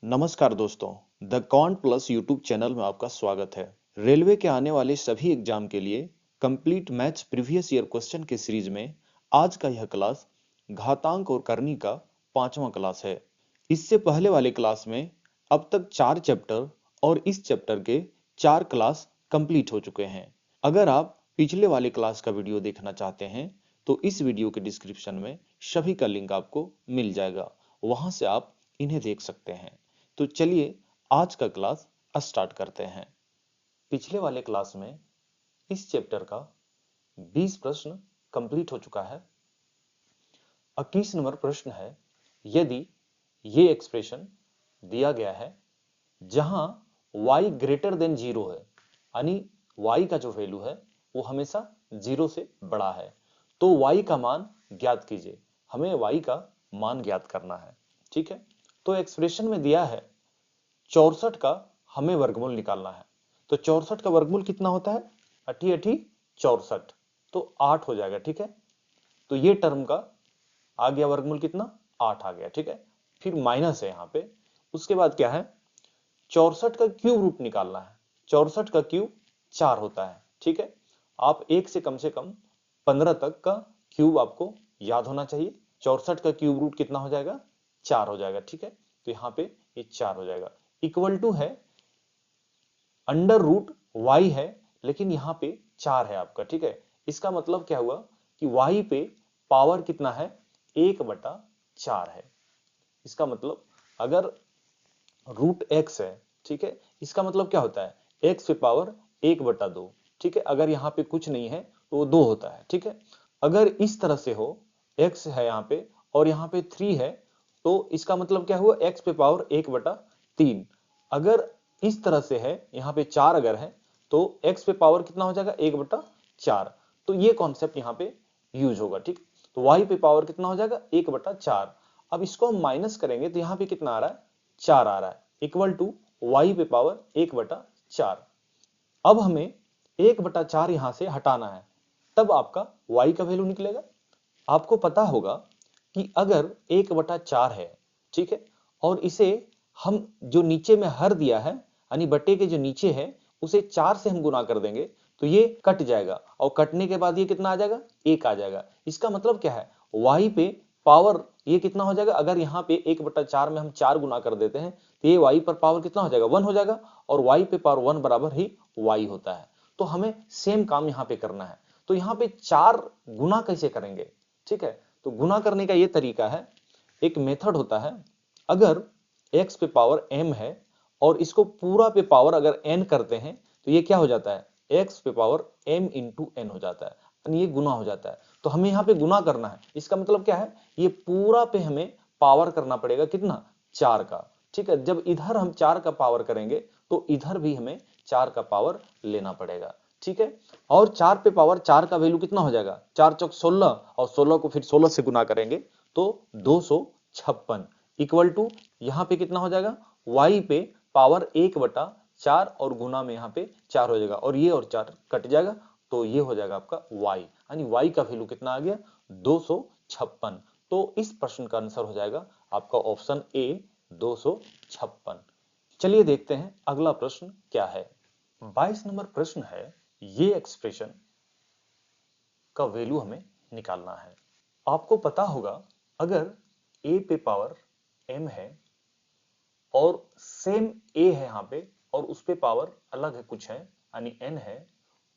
नमस्कार दोस्तों, the can't plus YouTube channel में आपका स्वागत है। रेलवे के आने वाले सभी एग्जाम के लिए complete maths previous year question के सीरीज में आज का यह क्लास घातांक और करनी का 5वां क्लास है। इससे पहले वाले क्लास में अब तक 4 चैप्टर और इस चैप्टर के 4 क्लास कंप्लीट हो चुके हैं। अगर आप पिछले वाले क्लास का वीडियो देखना चाहते हैं तो इस वीडियो के डिस्क्रिप्शन में सभी का लिंक आपको मिल जाएगा, वहां से आप इन्हें देख सकते हैं। तो चलिए आज का क्लास स्टार्ट करते हैं। पिछले वाले क्लास में इस चैप्टर का 20 प्रश्न कंप्लीट हो चुका है। 21 नंबर प्रश्न है, यदि ये एक्सप्रेशन दिया गया है जहां y ग्रेटर देन 0 है, यानी y का जो वैल्यू है वो हमेशा 0 से बड़ा है, तो y का मान ज्ञात कीजिए। हमें y का मान ज्ञात करना है। ठीक है, तो एक्सप्रेशन में दिया है 64 का हमें वर्गमूल निकालना है। तो 64 का वर्गमूल कितना होता है? अठी अठी 64, तो 8 हो जाएगा। ठीक है, तो ये टर्म का आ गया वर्गमूल कितना? 8 आ गया। ठीक है, फिर माइनस है यहां पे। उसके बाद क्या है? 64 का क्यूब रूट निकालना है। 64 का क्यूब 4 होता है। ठीक है, आप एक से कम 15 तक का क्यूब आपको याद होना चाहिए। 64 का क्यूब रूट कितना हो जाएगा? 4 हो जाएगा। ठीक है, तो यहां पे ये 4 हो जाएगा। इक्वल टू है अंडर रूट वाई है, लेकिन यहां पे 4 है आपका। ठीक है, इसका मतलब क्या हुआ कि वाई पे पावर कितना है? 1/4 है। इसका मतलब अगर रूट एक्स है, ठीक है, इसका मतलब क्या होता है? एक्स पे पावर 1/2। ठीक है, अगर यहाँ पे कुछ नहीं है तो वो 2 होता है। ठीक है, अगर इस तरह से हो, एक्स है यहाँ पे और यहाँ पे 3 है, तो इसका मतलब क्या हुआ? एक्स पे पावर 1/3। अगर इस तरह से है, यहाँ पे 4 अगर है तो एक्स पे पावर कितना हो जाएगा? 1/4। तो ये कॉन्सेप्ट यहाँ पे यूज होगा। ठीक, तो वाई पे पावर कितना हो जाएगा? 1/4। अब इसको हम माइनस करेंगे तो यहाँ पे कितना आ रहा है? 4 आ रहा है, इक्वल टू वाई पे पावर 1/4। अब हमें 1/4 यहां से हटाना है, तब आपका y का वैल्यू निकलेगा। आपको पता होगा कि अगर 1/4 है, ठीक है, और इसे हम जो नीचे में हर दिया है, यानी बट्टे के जो नीचे है उसे 4 से हम गुना कर देंगे तो ये कट जाएगा, और कटने के बाद ये कितना आ जाएगा? 1 आ जाएगा। इसका मतलब क्या है? y पे पावर ये कितना हो जाएगा? अगर यहाँ पे 1/4 में हम 4 गुना कर देते हैं तो ये y पर पावर कितना हो जाएगा? 1 हो जाएगा, और y पे पावर 1 बराबर ही y होता है। तो हमें सेम काम यहाँ पे करना है। तो यहाँ पे 4 गुना कैसे करेंगे? ठीक है, तो गुना करने का ये तरीका है, एक मेथड होता है। अगर x पे पावर m है और इसको पूरा पे पावर अगर n करते हैं तो ये क्या हो जाता है? x पे पावर m इंटू n हो जाता है, यानी ये गुना हो जाता है। तो हमें यहाँ पे गुना करना है। इसका मतलब क्या है? ये पूरा पे हमें पावर करना पड़ेगा कितना? 4 का। ठीक है, जब इधर हम 4 का पावर करेंगे तो इधर भी हमें 4 का पावर लेना पड़ेगा। ठीक है, और 4 पे पावर 4 का वैल्यू कितना हो जाएगा? 4 चौक 16, और 16 को फिर 16 से गुना करेंगे तो 256, इक्वल टू यहाँ पे कितना हो जाएगा? y पे पावर 1/4 और गुना में यहाँ पे 4 हो जाएगा, और ये और 4 कट जाएगा, तो ये हो जाएगा आपका y, यानी y का वैल्यू कितना आ गया? 256। तो इस प्रश्न का आंसर हो जाएगा आपका ऑप्शन ए, 256। चलिए देखते हैं अगला प्रश्न क्या है। 22 नंबर प्रश्न है, ये एक्सप्रेशन का वैल्यू हमें निकालना है। आपको पता होगा अगर a पे पावर m है और सेम a है यहाँ पे, और उस पे पावर अलग है कुछ है, यानी n है,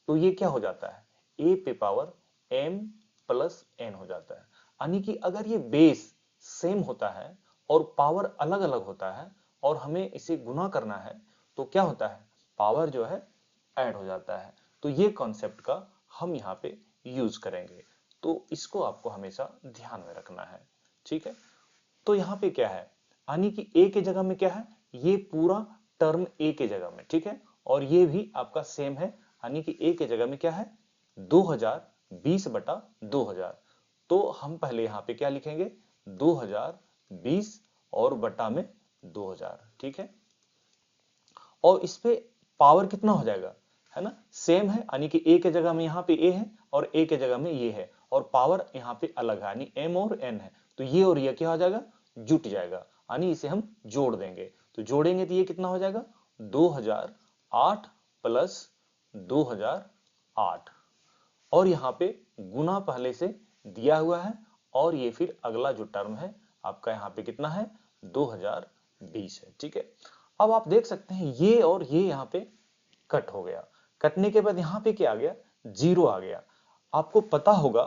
तो ये क्या हो जाता है? a पे पावर m प्लस n हो जाता है। यानी कि अगर ये बेस सेम होता है और पावर अलग अलग होता है और हमें इसे गुना करना है तो क्या होता है? पावर जो है ऐड हो जाता है। तो ये कॉन्सेप्ट का हम यहाँ पे यूज करेंगे, तो इसको आपको हमेशा ध्यान में रखना है। ठीक है, तो यहाँ पे क्या है? यानी कि a के जगह में क्या है? ये पूरा टर्म a के जगह में। ठीक है, और ये भी आपका सेम है, यानी कि a के जगह में क्या है? 2020/2000। तो हम पहले यहाँ पे क्या लिखेंगे? 2020 और बटा में 2000। ठीक है, और इस पे पावर कितना हो जाएगा? है ना, सेम है, यानी कि a के जगह में यहाँ पे a है और a के जगह में ये है, और पावर यहाँ पे अलग है, यानी m और n है, तो ये और ये क्या हो जाएगा? जुट जाएगा, यानी इसे हम जोड़ देंगे। तो जोड़ेंगे तो ये कितना हो जाएगा 2008 प्लस 2008, और यहाँ पे गुना पहले से दिया हुआ है, और ये फिर अगला जो टर्म है आपका यहाँ पे कितना है 2020 है। ठीक है, अब आप देख सकते हैं ये और ये यहाँ पे कट हो गया, कटने के बाद यहाँ पे क्या आ गया, जीरो आ गया। आपको पता होगा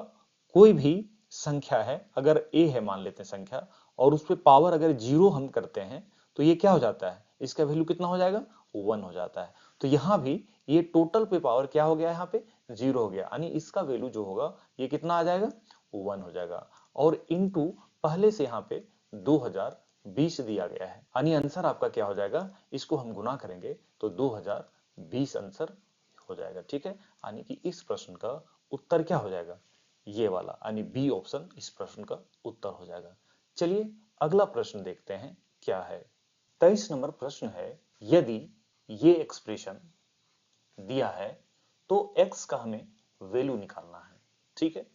कोई भी संख्या है, अगर a है मान लेते हैं संख्या, और उस पे पावर अगर जीरो हम करते हैं तो ये क्या हो जाता है, इसका वैल्यू कितना हो जाएगा 1 हो जाता है। तो यहाँ भी ये टोटल पे पावर क्या हो गया, यहाँ पे जीरो हो गया, यानी इसका वैल्यू जो होगा ये कितना आ जाएगा 1 हो जाएगा, और इनटू पहले से यहाँ पे 2020 दिया गया है, यानी आंसर आपका क्या हो जाएगा, इसको हम गुना करेंगे तो 2020 आंसर हो जाएगा। ठीक है, यानी कि इस प्रश्न का उत्तर क्या हो जाएगा, ये वाला, यानी बी ऑप्शन इस प्रश्न का उत्तर हो जाएगा। चलिए अगला प्रश्न देखते हैं क्या है। 23 नंबर प्रश्न है, यदि ये एक्सप्रेशन दिया है तो x का हमें वैल्यू निकालना है। ठीक है,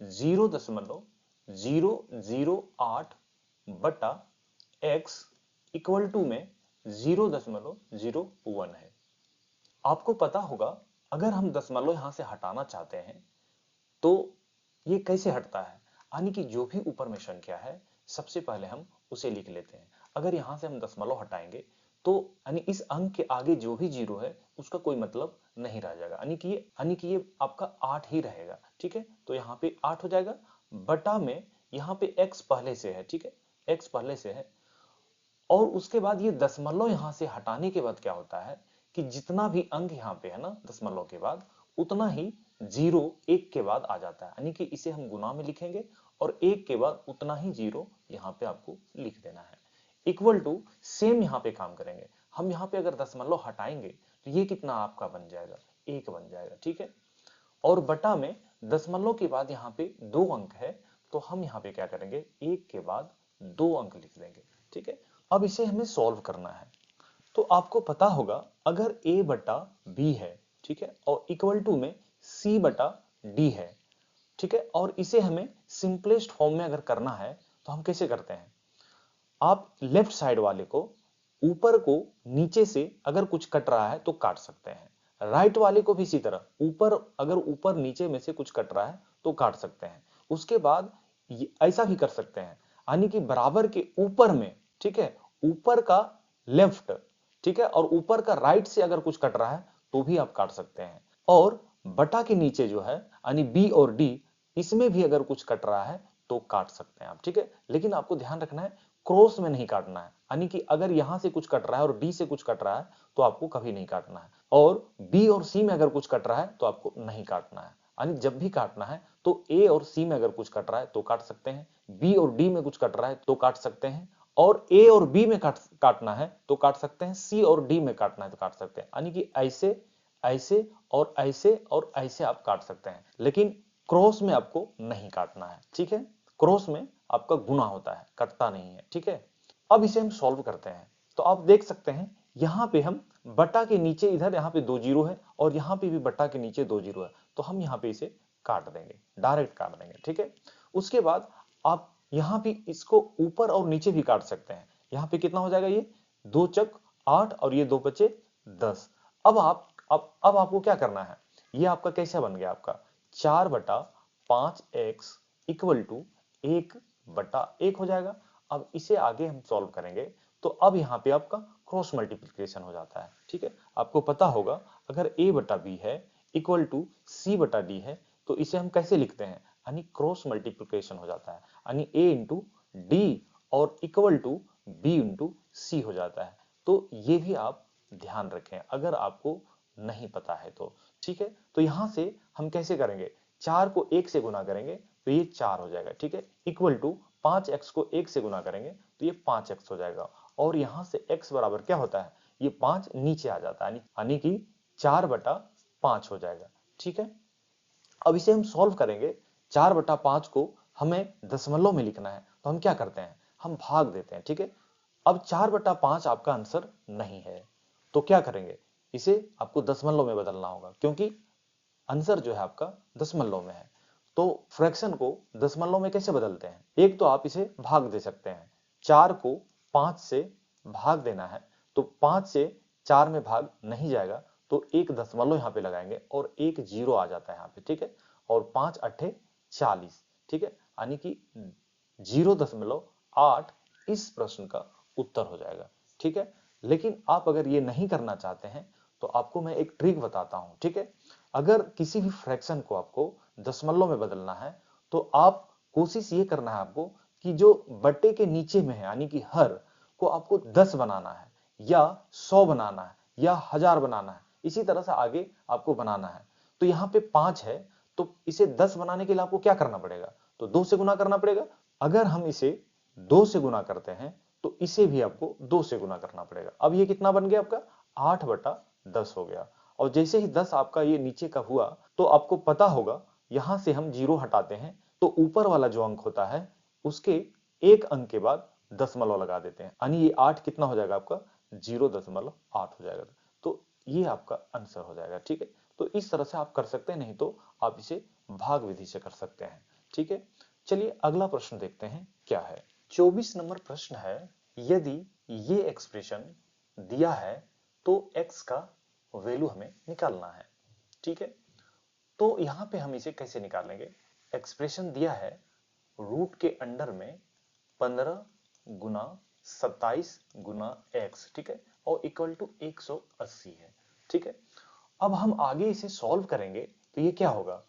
0.008 बटा x इक्वल टू में 0.01 है। आपको पता होगा अगर हम दशमलव यहां से हटाना चाहते हैं तो ये कैसे हटता है, यानी कि जो भी ऊपर में संख्या है सबसे पहले हम उसे लिख लेते हैं। अगर यहां से हम दशमलव हटाएंगे तो यानी इस अंक के आगे जो भी जीरो है उसका कोई मतलब नहीं रह जाएगा, यानी कि ये आपका 8 ही रहेगा। ठीक है, तो यहाँ पे 8 हो जाएगा, बटा में यहाँ पे x पहले से है। ठीक है, x पहले से है, और उसके बाद ये दशमलव यहां से हटाने के बाद क्या होता है कि जितना भी अंक यहाँ पे है ना दशमलव के बाद, उतना ही जीरो एक के बाद आ जाता है, यानी कि इसे हम गुना में लिखेंगे और एक के बाद उतना ही जीरो यहाँ पे आपको लिख देना है। इक्वल टू सेम यहाँ पे काम करेंगे, हम यहाँ पे अगर दशमलव हटाएंगे तो ये कितना आपका बन जाएगा, एक बन जाएगा। ठीक है, और बटा में दशमलव के बाद यहाँ पे 2 अंक है, तो हम यहाँ पे क्या करेंगे, एक के बाद 2 अंक लिख देंगे। ठीक है, अब इसे हमें सॉल्व करना है। तो आपको पता होगा अगर a बटा b है, ठीक है, और इक्वल टू में c बटा d है। ठीक है, और इसे हमें सिंपलेस्ट फॉर्म में अगर करना है तो हम कैसे करते हैं, आप लेफ्ट साइड वाले को ऊपर को नीचे से अगर कुछ कट रहा है तो काट सकते हैं, राइट वाले को भी इसी तरह ऊपर, अगर ऊपर नीचे में से कुछ कट रहा है तो काट सकते हैं। उसके बाद ऐसा भी कर सकते हैं, यानी कि बराबर के ऊपर में, ठीक है, ऊपर का लेफ्ट, ठीक है, और ऊपर का राइट से अगर कुछ कट रहा है तो भी आप काट सकते हैं, और बटा के नीचे जो है यानी बी और डी, इसमें भी अगर कुछ कट रहा है तो काट सकते हैं आप। ठीक है, लेकिन आपको ध्यान रखना है क्रॉस में नहीं काटना है, यानी कि अगर यहां से कुछ कट रहा है और डी से कुछ कट रहा है तो आपको कभी नहीं काटना है, और बी और सी में अगर कुछ कट रहा है तो आपको नहीं काटना है। यानी जब भी काटना है तो ए और सी में अगर कुछ कट रहा है तो काट सकते हैं, बी और डी में कुछ कट रहा है तो काट सकते हैं, और ए और बी में काटना है तो काट सकते हैं, सी और डी में काटना है तो काट सकते हैं, यानी कि ऐसे ऐसे और ऐसे और ऐसे आप काट सकते हैं, लेकिन क्रॉस में आपको नहीं काटना है। ठीक है, क्रॉस में आपका गुना होता है, कटता नहीं है। ठीक है, अब इसे हम सॉल्व करते हैं, तो आप देख सकते हैं यहां पे हम बटा के नीचे इधर यहाँ पे 2 जीरो है और यहाँ पे भी बटा के नीचे 2 जीरो है, तो हम यहाँ पे इसे काट देंगे, डायरेक्ट काट देंगे। ठीक है, उसके बाद आप यहाँ पे इसको ऊपर और नीचे भी काट सकते हैं। यहाँ पे कितना हो जाएगा, ये 2 चक 8 और ये 2 बचे 10। अब आपको क्या करना है, ये आपका कैसा बन गया, आपका 4 बटा 5x इक्वल टू 1 बटा 1 हो जाएगा। अब इसे आगे हम सॉल्व करेंगे तो अब यहाँ पे आपका क्रॉस मल्टीप्लिकेशन हो जाता है। ठीक है, आपको पता होगा अगर a बटा b है इक्वल टू c बटा d है तो इसे हम कैसे लिखते हैं, यानी क्रॉस मल्टीप्लिकेशन हो जाता है, यानी a इंटू डी और इक्वल टू b इंटू सी हो जाता है। तो ये भी आप ध्यान रखें अगर आपको नहीं पता है तो। ठीक है, तो यहां से हम कैसे करेंगे, 4 को 1 से गुना करेंगे तो ये 4 हो जाएगा। ठीक है, इक्वल टू 5x को 1 से गुना करेंगे तो ये 5x हो जाएगा, और यहां से x बराबर क्या होता है, ये 5 नीचे आ जाता है, यानी कि 4 बटा 5 हो जाएगा। ठीक है, अब इसे हम सॉल्व करेंगे, 4 बटा 5 को हमें दशमलव में लिखना है तो हम क्या करते हैं, हम भाग देते हैं। ठीक है, अब 4 बटा 5 आपका आंसर नहीं है तो क्या करेंगे, इसे आपको दशमलव में बदलना होगा, क्योंकि आंसर जो है आपका दशमलव में है। तो फ्रैक्शन को दशमलव में कैसे बदलते हैं, एक तो आप इसे भाग दे सकते हैं, 4 को 5 से भाग देना है तो 5 से 4 में भाग नहीं जाएगा, तो एक दशमलव यहाँ पे लगाएंगे और एक जीरो आ जाता है यहाँ पे, ठीक है। और 5 अट्ठे 40, ठीक है, यानी कि 0.8 इस प्रश्न का उत्तर हो जाएगा, ठीक है। लेकिन आप अगर ये नहीं करना चाहते हैं तो आपको मैं एक ट्रिक बताता हूं, ठीक है। अगर किसी भी फ्रैक्शन को आपको दशमलव में बदलना है तो आप कोशिश ये करना है आपको कि जो बट्टे के नीचे में है यानी कि हर को आपको 10 बनाना है या 100 बनाना है या 1000 बनाना है, इसी तरह से आगे आपको बनाना है। तो यहाँ पे 5 है तो इसे 10 बनाने के लिए आपको क्या करना पड़ेगा, तो 2 से गुना करना पड़ेगा। अगर हम इसे 2 से गुना करते हैं तो इसे भी आपको 2 से गुना करना पड़ेगा। अब ये कितना बन गया आपका 8/10 हो गया। और जैसे ही 10 आपका ये नीचे का हुआ तो आपको पता होगा यहां से हम जीरो हटाते हैं तो ऊपर वाला जो अंक होता है उसके एक अंक के बाद दशमलव लगा देते हैं, यानी ये 8 कितना हो जाएगा आपका 0.8 हो जाएगा। तो ये आपका आंसर हो जाएगा, ठीक है। तो इस तरह से आप कर सकते हैं, नहीं तो आप इसे भाग विधि से कर सकते हैं, ठीक है। चलिए अगला प्रश्न देखते हैं क्या है। 24 नंबर प्रश्न है, यदि ये एक्सप्रेशन दिया है तो x का वैल्यू हमें निकालना है, ठीक है। तो यहां पे हम इसे कैसे निकालेंगे, एक्सप्रेशन दिया है रूट के अंडर में 15 गुना 27 गुना x, ठीक है, और इक्वल टू 180 है, ठीक है। अब हम आगे इसे सॉल्व करेंगे तो ये क्या होगा,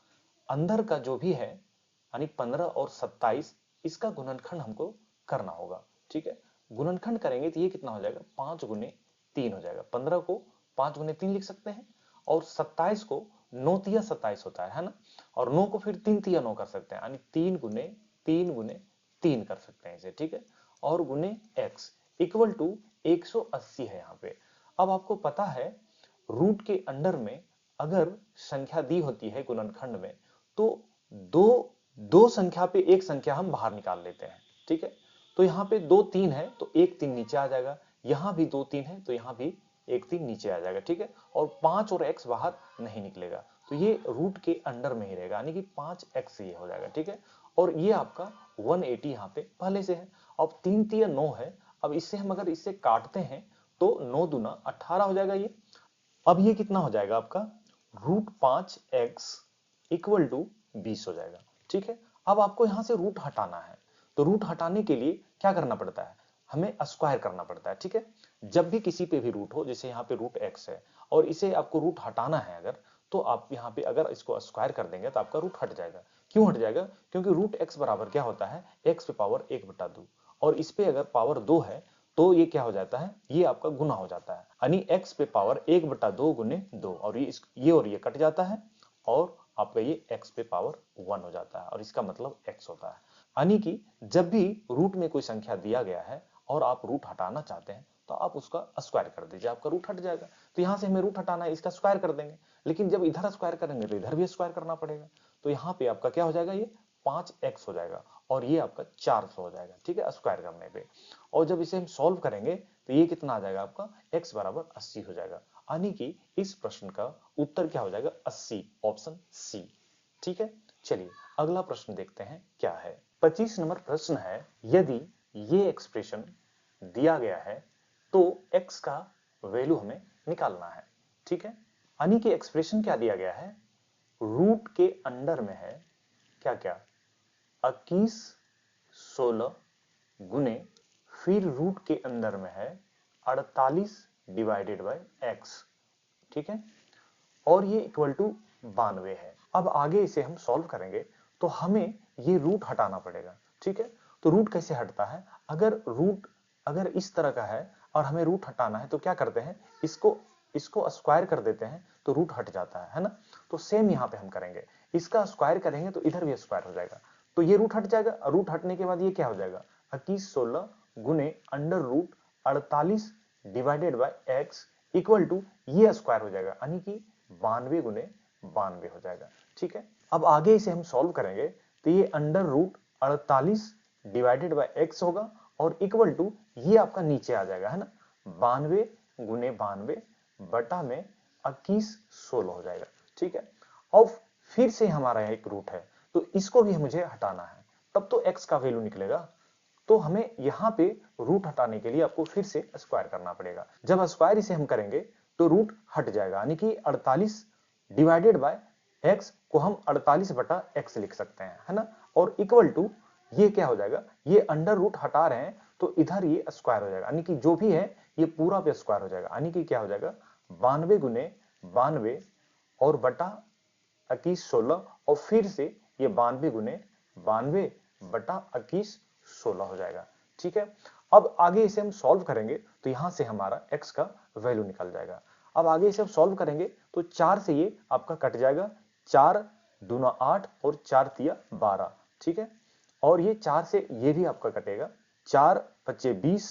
अंदर का जो भी है यानी 15 और 27 इसका गुणनखंड हमको करना होगा, ठीक है। गुणनखंड करेंगे तो ये कितना हो जाएगा 5 गुने 3 हो जाएगा। 15 को 5 गुने 3 लिख सकते हैं और 27 को 9 तिया 27 होता है ना, और 9 को फिर 3 तिया 9 कर सकते हैं, यानी 3 गुने 3 गुने 3 कर सकते हैं इसे, ठीक है। और गुने x इक्वल टू 180 है यहाँ पे। अब आपको पता है रूट के अंडर में अगर संख्या दी होती है गुणनखंड में तो दो दो संख्या पे एक संख्या हम बाहर निकाल लेते हैं, ठीक है। तो यहाँ पे 2 3 है तो एक 3 नीचे आ जाएगा, यहाँ भी 2 3 है तो यहाँ भी एक 3 नीचे आ जाएगा, ठीक है। और 5 और x बाहर नहीं निकलेगा तो ये रूट के अंडर में ही रहेगा, यानी कि 5x ये हो जाएगा, ठीक है। और ये आपका 180 यहाँ पे पहले से है। अब 3 तिया 9 है, अब इससे हम अगर इससे काटते हैं तो 9 दूना 18 हो जाएगा ये। अब ये कितना हो जाएगा आपका √5x इक्वल टू 20 हो जाएगा, ठीक है। अब आपको यहां से रूट हटाना है तो रूट हटाने के लिए क्या करना पड़ता है, हमें स्क्वायर करना पड़ता है, ठीक है। जब भी किसी पे भी रूट हो, जैसे यहाँ पे √x है और इसे आपको रूट हटाना है अगर, तो आप यहाँ पे अगर इसको स्क्वायर कर देंगे तो आपका रूट हट जाएगा। क्यों हट जाएगा, क्योंकि √x बराबर क्या होता है x पे पावर 1/2 और इस पे अगर पावर 2 है तो ये क्या हो जाता है, ये आपका गुना हो जाता है, यानी x पे पावर 1/2 गुने 2 और ये और ये कट जाता है और आपका ये x पे पावर 1 हो जाता है और इसका मतलब x होता है। यानी कि जब भी रूट में कोई संख्या दिया गया है और आप रूट हटाना चाहते हैं तो आप उसका स्क्वायर कर दीजिए, आपका रूट हट जाएगा। तो यहां से हमें रूट हटाना है, इसका स्क्वायर कर देंगे, लेकिन जब इधर स्क्वायर करेंगे तो इधर भी स्क्वायर करना पड़ेगा। तो यहाँ पे आपका क्या हो जाएगा, ये 5x हो जाएगा और ये आपका 400 हो जाएगा, ठीक है, स्क्वायर करने पे। और जब इसे हम सॉल्व करेंगे तो ये कितना आ जाएगा आपका x बराबर 80 हो जाएगा, यानी कि इस प्रश्न का उत्तर क्या हो जाएगा 80, ऑप्शन सी, ठीक है। चलिए अगला प्रश्न देखते हैं क्या है। 25 नंबर प्रश्न है, यदि ये एक्सप्रेशन दिया गया है तो x का वैल्यू हमें निकालना है, ठीक है। यानी कि एक्सप्रेशन क्या दिया गया है, रूट के अंडर में है क्या क्या 21 16 गुने फिर रूट के अंदर में है 48 डिवाइडेड बाय x, ठीक है। और ये इक्वल टू 92 है। अब आगे इसे हम सॉल्व करेंगे तो हमें ये रूट हटाना पड़ेगा, ठीक है। तो रूट कैसे हटता है, अगर रूट अगर इस तरह का है और हमें रूट हटाना है तो क्या करते हैं, इसको स्क्वायर कर देते हैं तो रूट हट जाता है ना। तो सेम यहाँ पे हम करेंगे, इसका स्क्वायर करेंगे तो इधर भी स्क्वायर हो जाएगा तो ये रूट हट जाएगा। रूट हटने के बाद ये क्या हो जाएगा 21 16 गुने under root 48 divided by x equal to ये स्क्वायर हो जाएगा, यानी कि 92 गुने 92 हो जाएगा, ठीक है। अब आगे इसे हम सॉल्व करेंगे तो ये under root 48 divided by x होगा और इक्वल टू ये आपका नीचे आ जाएगा है ना, 92 गुने 92 बटा में 21 16 हो जाएगा, ठीक है। और फिर से हमारा एक रूट है तो इसको भी मुझे हटाना है, तब तो x का वैल्यू निकलेगा। तो हमें यहाँ पे रूट हटाने के लिए आपको फिर से स्क्वायर करना पड़ेगा। जब स्क्वायर इसे हम करेंगे तो रूट हट जाएगा, यानी कि 48 डिवाइडेड बाय x को हम 48 बटा x लिख सकते हैं, है ना। और इक्वल टू ये क्या हो जाएगा, ये अंडर रूट हटा रहे हैं तो इधर ये स्क्वायर हो जाएगा, यानी कि जो भी है ये पूरा पे स्क्वायर हो जाएगा, यानी कि क्या हो जाएगा 92 गुने 92 और बटा 21 16 और फिर से ये 92 गुने 92 बटा 21 16 हो जाएगा। ठीक है, अब आगे इसे हम सॉल्व करेंगे तो यहां से हमारा x का वैल्यू निकल जाएगा। अब आगे इसे हम सॉल्व करेंगे तो 4 से ये आपका कट जाएगा, 4 दूना 8 और 4 तिया 12। ठीक है, और ये 4 से ये भी आपका कटेगा, 4 पच्चे 20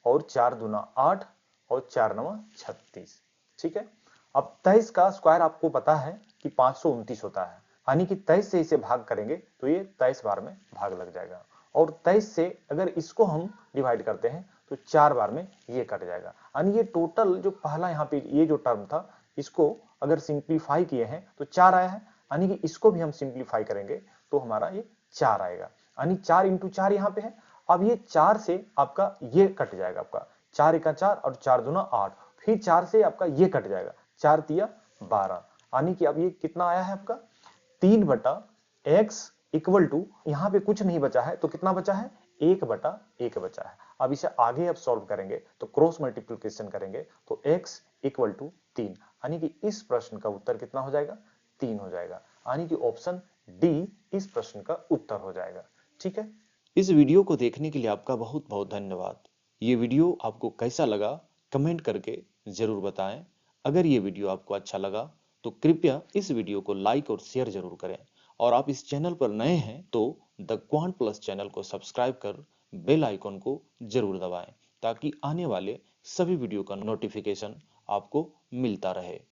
और 4 दूना 8 और 4 नवा 36। ठीक है, अब 23 का स्क्वायर आपको पता है कि 529 होता है, यानी कि 23 से इसे भाग करेंगे तो ये 23 बार में भाग लग जाएगा, और 23 से अगर इसको हम डिवाइड करते हैं तो 4 बार में ये कट जाएगा, यानी ये टोटल जो पहला यहाँ पे ये जो टर्म था इसको अगर सिंप्लीफाई किए हैं तो 4 आया है, यानी कि इसको भी हम सिंप्लीफाई करेंगे तो हमारा ये 4 आएगा, यानी 4 इंटू 4 यहाँ पे है। अब ये 4 से आपका ये कट जाएगा, आपका 4 एका 4 और 4 दूना 8, फिर 4 से आपका ये कट जाएगा, 4 तिया 12, यानी कि अब ये कितना आया है आपका 3 बटा x इक्वल टू, यहाँ पे कुछ नहीं बचा है तो कितना बचा है 1 बटा 1 बचा है। अब इसे आगे अब सॉल्व करेंगे तो क्रॉस मल्टीप्लिकेशन करेंगे तो x इक्वल टू 3, यानी कि इस प्रश्न का उत्तर कितना हो जाएगा 3 हो जाएगा, यानी कि ऑप्शन डी इस प्रश्न का उत्तर हो जाएगा। ठीक है, इस वीडियो को देखने के लिए आपका बहुत बहुत धन्यवाद। ये वीडियो आपको कैसा लगा कमेंट करके जरूर बताएं। अगर ये वीडियो आपको अच्छा लगा तो कृपया इस वीडियो को लाइक और शेयर जरूर करें, और आप इस चैनल पर नए हैं तो द क्वांट प्लस चैनल को सब्सक्राइब कर बेल आइकन को जरूर दबाएं ताकि आने वाले सभी वीडियो का नोटिफिकेशन आपको मिलता रहे।